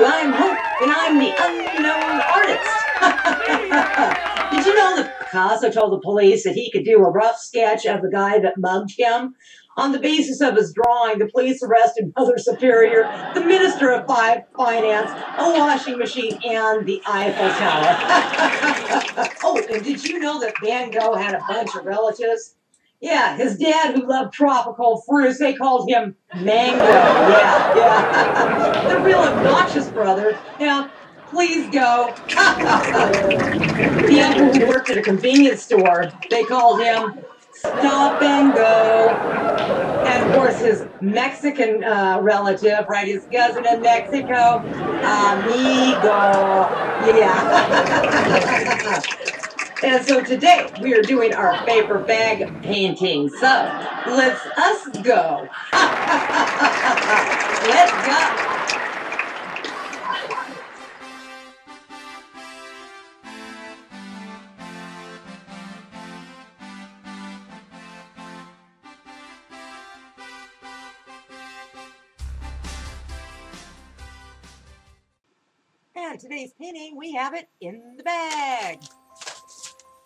I'm Hope, and I'm the unknown artist. Did you know that Picasso told the police that he could do a rough sketch of the guy that mugged him? On the basis of his drawing, the police arrested Mother Superior, the Minister of Finance, a washing machine, and the Eiffel Tower. Oh, and did you know that Van Gogh had a bunch of relatives? Yeah, his dad, who loved tropical fruits, they called him Mango. Yeah. The real obnoxious brother. Now, please go. The uncle who worked at a convenience store, they called him Stop and Go. And of course, his Mexican relative, right, his cousin in Mexico, Amigo. Yeah. And so today we are doing our paper bag painting. So let's us go. Let's go. And today's painting, we have it in the bag.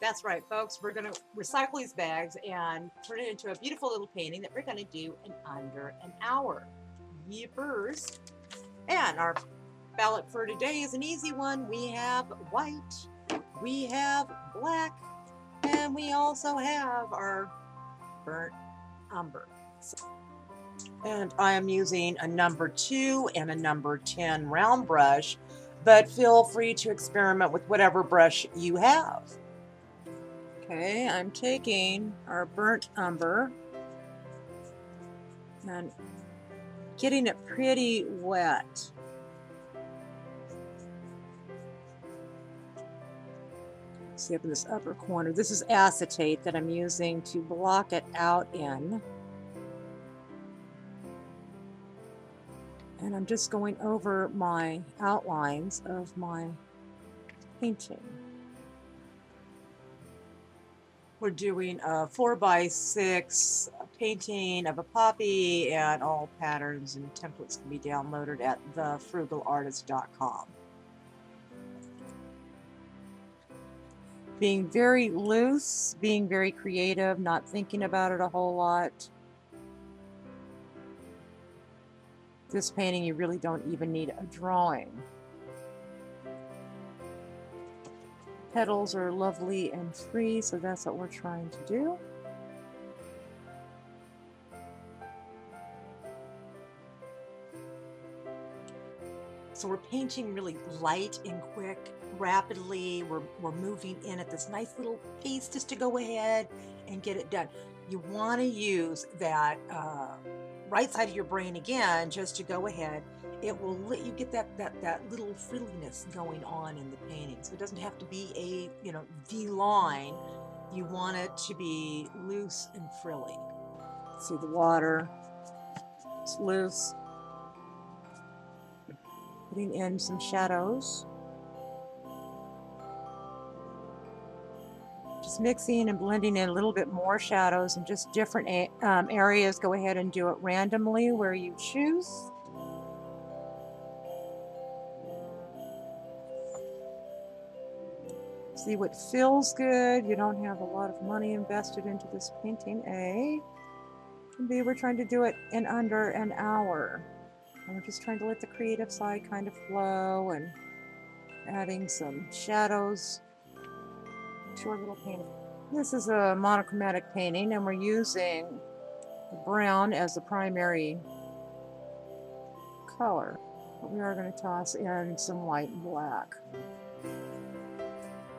That's right, folks. We're going to recycle these bags and turn it into a beautiful little painting that we're going to do in under an hour. Yippers. And our palette for today is an easy one. We have white, we have black, and we also have our burnt umber. And I am using a number 2 and a number 10 round brush, but feel free to experiment with whatever brush you have. Okay, I'm taking our burnt umber and getting it pretty wet. See up in this upper corner, this is acetate that I'm using to block it out in. And I'm just going over my outlines of my painting. We're doing a 4x6 painting of a poppy, and all patterns and templates can be downloaded at thefrugalartist.com. Being very loose, being very creative, not thinking about it a whole lot. This painting, you really don't even need a drawing. Petals are lovely and free, so that's what we're trying to do. So we're painting really light and quick, rapidly. We're moving in at this nice little pace just to go ahead and get it done. You want to use that right side of your brain again, just to go ahead. It will let you get that little frilliness going on in the painting. So it doesn't have to be a V line. You want it to be loose and frilly. See the water, it's loose. Putting in some shadows. Just mixing and blending in a little bit more shadows in just different areas. Go ahead and do it randomly where you choose. See what feels good. You don't have a lot of money invested into this painting, A. And B, we're trying to do it in under an hour. And we're just trying to let the creative side kind of flow and adding some shadows to our little painting. This is a monochromatic painting, and we're using brown as the primary color. But we are going to toss in some white and black.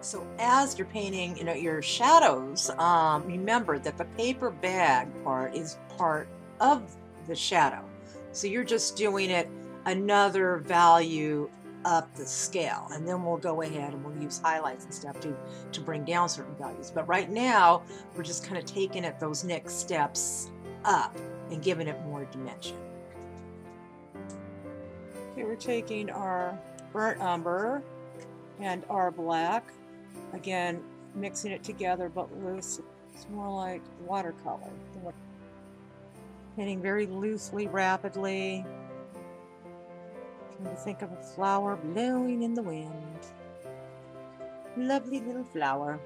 So as you're painting, your shadows, remember that the paper bag part is part of the shadow. So you're just doing it another value up the scale, and then we'll go ahead and we'll use highlights and stuff to bring down certain values. But right now, we're just kind of taking it those next steps up and giving it more dimension. Okay, we're taking our burnt umber and our black. Again, mixing it together, but loose. It's more like watercolor. Painting very loosely, rapidly. Trying to think of a flower blowing in the wind. Lovely little flower.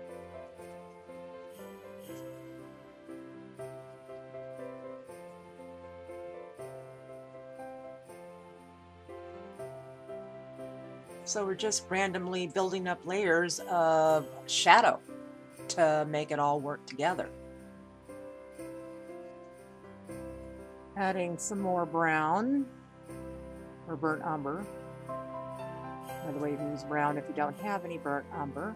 So we're just randomly building up layers of shadow to make it all work together. Adding some more brown or burnt umber. Another way you can use brown if you don't have any burnt umber.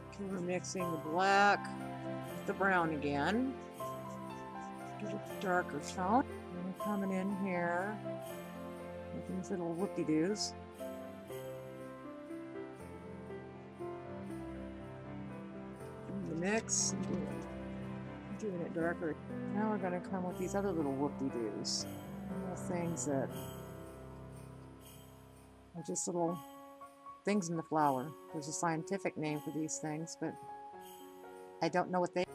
Okay, we're mixing the black with the brown again. Get a darker tone. And we're coming in here with these little whoopie-doos. Mix and doing it darker. Now we're going to come with these other little whoop-de-doos. Little things that are just little things in the flower. There's a scientific name for these things, but I don't know what they are.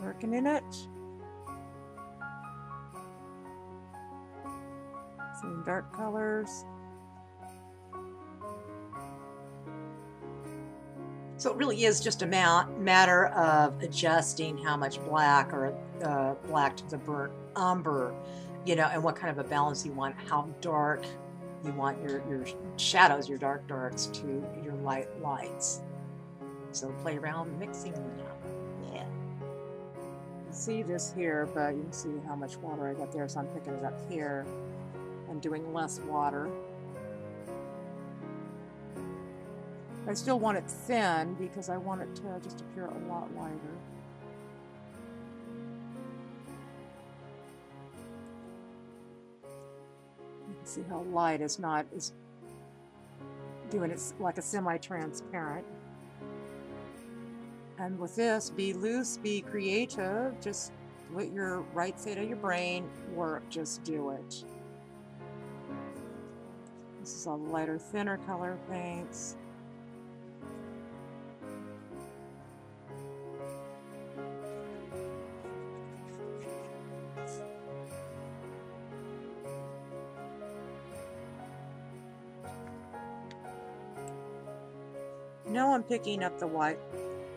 Working in it. Some dark colors. So it really is just a matter of adjusting how much black or black to the burnt umber, you know, and what kind of a balance you want, how dark you want your shadows, your dark darks to your light lights. So play around mixing them. Yeah. You can see this here, but you can see how much water I got there, so I'm picking it up here and doing less water. I still want it thin because I want it to just appear a lot lighter. You can see how light is doing it like a semi-transparent. And with this, be loose, be creative, just let your right side of your brain work, just do it. This is a lighter, thinner color paints. Now I'm picking up the white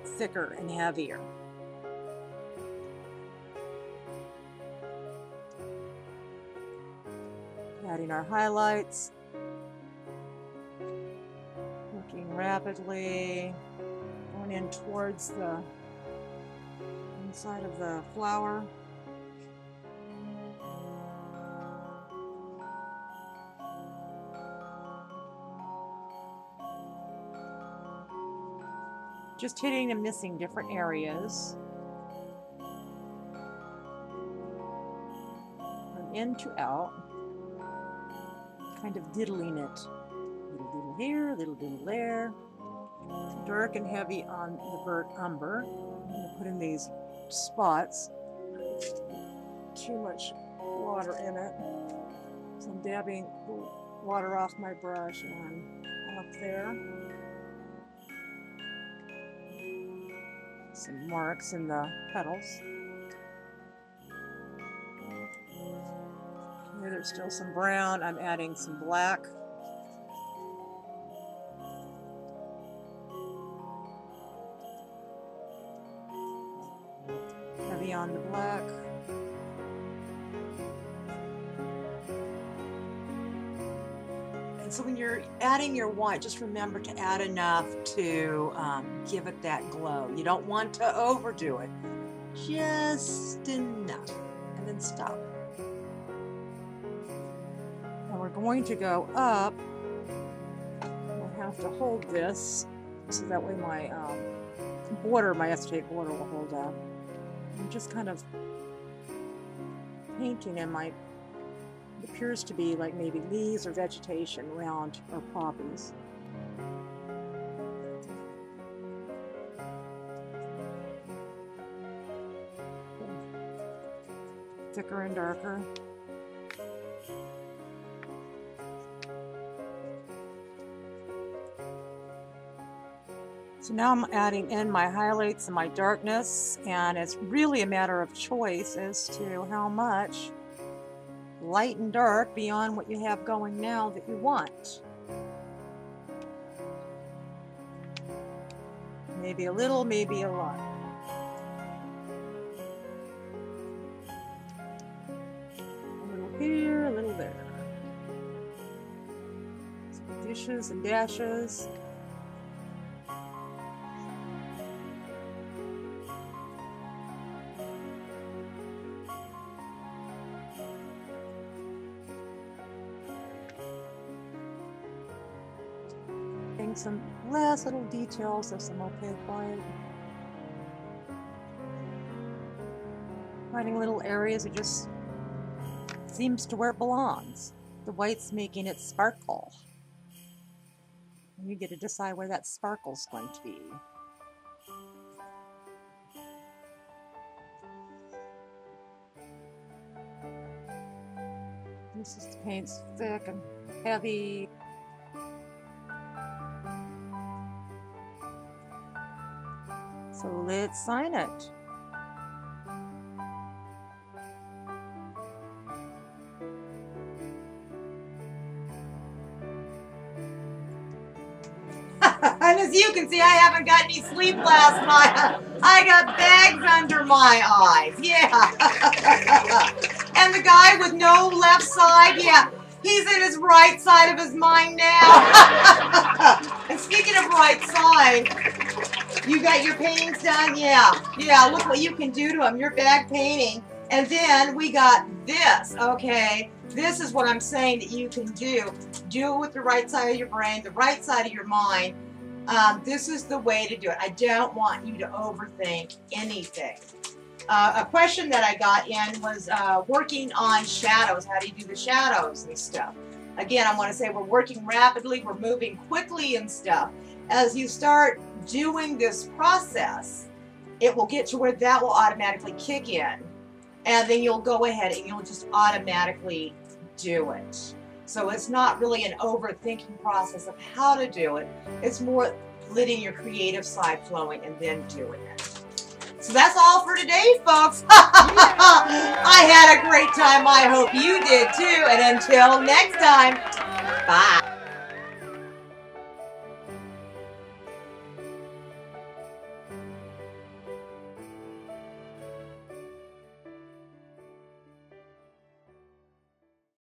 thicker and heavier. Adding our highlights. Working rapidly. Going in towards the inside of the flower. Just hitting and missing different areas. From in to out. Kind of diddling it. Little diddle here, little diddle there. Dark and heavy on the burnt umber. I'm going to put in these spots. Too much water in it. So I'm dabbing the water off my brush and up there. Some marks in the petals. Okay, there's still some brown. I'm adding some black. Heavy on the black. So when you're adding your white, just remember to add enough to give it that glow. You don't want to overdo it. Just enough. And then stop. And we're going to go up. I'll have to hold this so that way my border, my acetate border will hold up. I'm just kind of painting in my appears to be like maybe leaves or vegetation around or poppies. Thicker and darker. So now I'm adding in my highlights and my darkness, and it's really a matter of choice as to how much light and dark beyond what you have going now that you want. Maybe a little, maybe a lot. A little here, a little there. Some dishes and dashes. Some last little details of some opaque white. Finding little areas it just seems to where it belongs. The white's making it sparkle. And you get to decide where that sparkle's going to be. This is the paint's thick and heavy. So let's sign it. And as you can see, I haven't got any sleep last night. I got bags under my eyes. Yeah. And the guy with no left side, yeah, he's in his right side of his mind now. And speaking of right side, you got your paintings done? Yeah. Yeah, look what you can do to them. Your bag painting. And then we got this, okay? This is what I'm saying that you can do. Do it with the right side of your brain, the right side of your mind. This is the way to do it. I don't want you to overthink anything. A question that I got in was working on shadows. How do you do the shadows and stuff? Again, I want to say we're working rapidly. We're moving quickly and stuff. As you start doing this process, it will get to where that will automatically kick in, and then you'll go ahead and you'll just automatically do it. So it's not really an overthinking process of how to do it. It's more letting your creative side flowing and then doing it. So that's all for today, folks. I had a great time. I hope you did too. And until next time, bye.